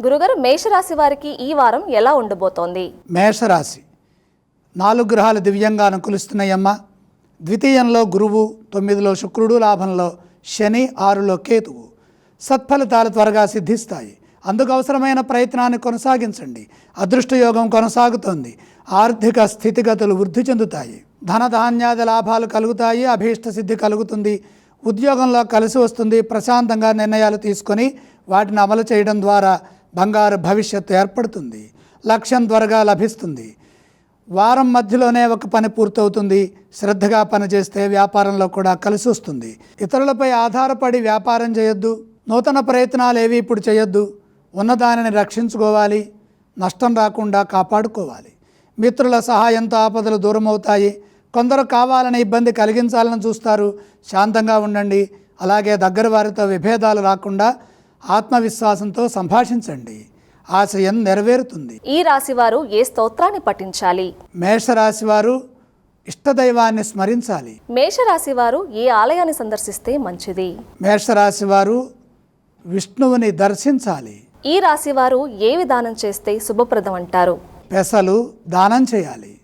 గురుగారు, మేషరాశి వారికి ఈ వారం ఎలా ఉండబోతోంది? మేషరాశి 4 గ్రహాలు దివ్యంగా అనుకూలిస్తున్నాయమ్మా. ద్వితీయంలో గురువు, 9లో శుక్రుడు, లాభంలో శని, 6లో కేతువు. సత్ఫలితాలు త్వరగా సిద్ధిస్తాయి. అందుకు అవసరమైన ప్రయత్నాన్ని కొనసాగించండి. అదృష్టయోగం కొనసాగుతోంది. ఆర్థిక స్థితిగతులు వృద్ధి చెందుతాయి. ధనధాన్యాది లాభాలు కలుగుతాయి. అభీష్ట సిద్ధి కలుగుతుంది. ఉద్యోగంలో కలిసి వస్తుంది. ప్రశాంతంగా నిర్ణయాలు తీసుకొని వాటిని అమలు చేయడం ద్వారా బంగారు భవిష్యత్తు ఏర్పడుతుంది. లక్ష్యం త్వరగా లభిస్తుంది. వారం మధ్యలోనే ఒక పని పూర్తవుతుంది. శ్రద్ధగా పనిచేస్తే వ్యాపారంలో కూడా కలిసి వస్తుంది. ఇతరులపై ఆధారపడి వ్యాపారం చేయొద్దు. నూతన ప్రయత్నాలు ఏవి ఇప్పుడు చేయొద్దు. ఉన్నదానిని రక్షించుకోవాలి. నష్టం రాకుండా కాపాడుకోవాలి. మిత్రుల సహాయంతో ఆపదలు దూరం అవుతాయి. కొందరు కావాలని ఇబ్బంది కలిగించాలని చూస్తారు. శాంతంగా ఉండండి. అలాగే దగ్గర వారితో విభేదాలు రాకుండా ఆత్మవిశ్వాసంతో సంభాషించండి. ఆశయం నెరవేరుతుంది. ఈ రాశి వారు ఏ స్తోత్రాన్ని పఠించాలి? మేషరాశి వారు ఇష్టదైవాన్ని స్మరించాలి. మేషరాశి వారు ఏ ఆలయాన్ని సందర్శిస్తే మంచిది? మేషరాశి వారు విష్ణువుని దర్శించాలి. ఈ రాశి వారు ఏ విధానం చేస్తే శుభప్రదం అంటారు? పెసలు దానం చేయాలి.